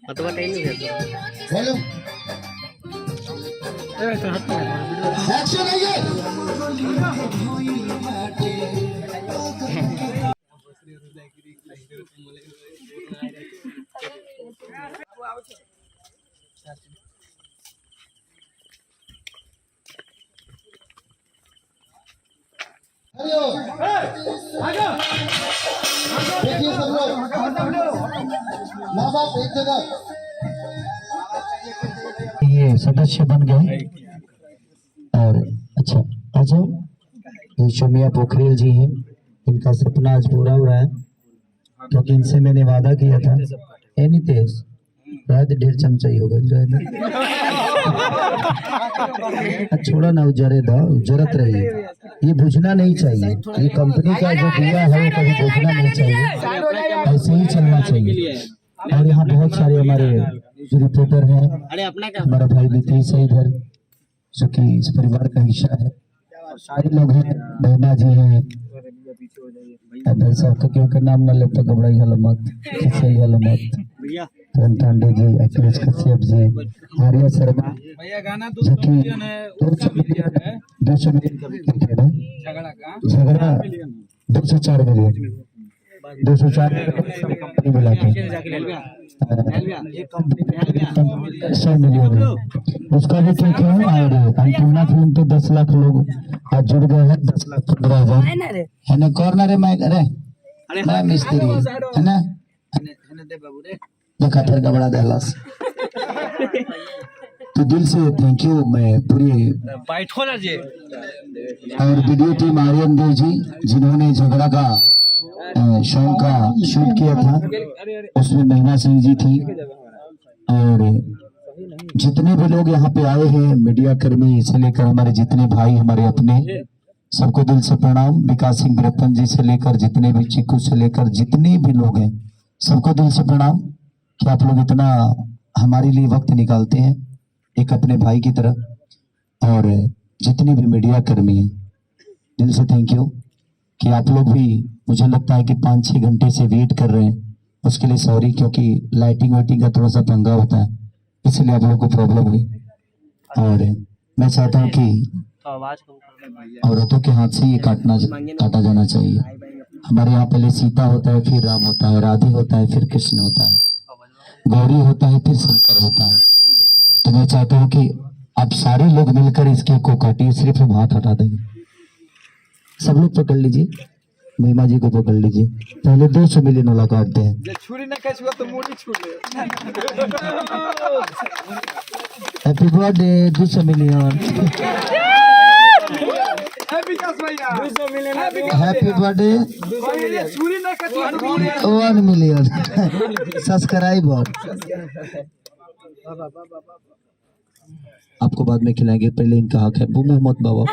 अथवा टाइम नहीं hello action आइए देखिए सब लोग माँ बाप एक जगह ये सदस्य बन गए और अच्छा आ जाओ। ये शोमिया पोखरेल जी हैं, इनका सपना आज पूरा हो रहा है क्योंकि इनसे मैंने वादा किया था। एनी तेज रात 1.5 चमचा ही होगा छोड़ा ना उजरे दा उजरत रही। ये बुझना नहीं चाहिए, ये कंपनी का जो दिया है वो कभी बुझना नहीं चाहिए, ऐसे ही चलना चाहिए। और यहाँ बहुत सारे हमारे रिपोर्टर हैं, हमारा भाई नीतीश है इधर जो कि इस परिवार का हिस्सा है, सारे लोग हैं, बहना जी हैं, भाई साहब का क्यों का नाम न लेता घबराई हल मत, सही हल मत, पवन पांडे जी, अखिलेश कश्यप जी, आर्या शर्मा जो कि 200 मिलियन का विकेट है ना, झगड़ा 204 मिलियन 204 कंपनी मिला के 100 मिलियन उसका भी ठीक है। और अंतिमा फिल्म तो 10 लाख लोग आज जुड़ गए हैं, 10,15,000 है ना। कॉर्नर है मैं अरे मैं मिस्त्री है ना, देखा फिर घबरा दहलास। तो दिल से थैंक यू मैं पूरी और वीडियो टीम आर्यन देव जी जिन्होंने झगड़ा का सॉन्ग का शूट किया था, उसमें महिमा सिंह जी थी और जितने भी लोग यहाँ पे आए हैं, मीडिया कर्मी से लेकर हमारे जितने भाई हमारे अपने, सबको दिल से प्रणाम। विकास सिंह ब्रतन जी से लेकर जितने भी चिक्कू से लेकर जितने भी लोग हैं, सबको दिल से प्रणाम कि आप लोग इतना हमारे लिए वक्त निकालते हैं एक अपने भाई की तरह। और जितने भी मीडिया कर्मी हैं, दिल से थैंक यू कि आप लोग भी, मुझे लगता है कि 5-6 घंटे से वेट कर रहे हैं, उसके लिए सॉरी, क्योंकि लाइटिंग वाइटिंग का थोड़ा सा पंगा होता है, इसलिए आप लोग को प्रॉब्लम हुई। और मैं चाहता हूँ कि औरतों के हाथ से ये काटा जाना चाहिए। हमारे यहाँ पहले सीता होता है, फिर राम होता है, राधे होता है, फिर कृष्ण होता है, गौरी होता है, फिर शंकर होता है। तो मैं चाहता हूँ कि आप सारे लोग मिलकर इसके को काटिए, सिर्फ हम हाथ हटा देंगे। सब लोग पकड़ लीजिए, महिमा जी को पकड़ लीजिए, पहले 200 मिलियन वाला काटते हैं। Happy birthday 200 million, happy birthday 1 million subscriber. आपको बाद में खिलाएंगे, पहले इनका हक है। मोहम्मद बाबा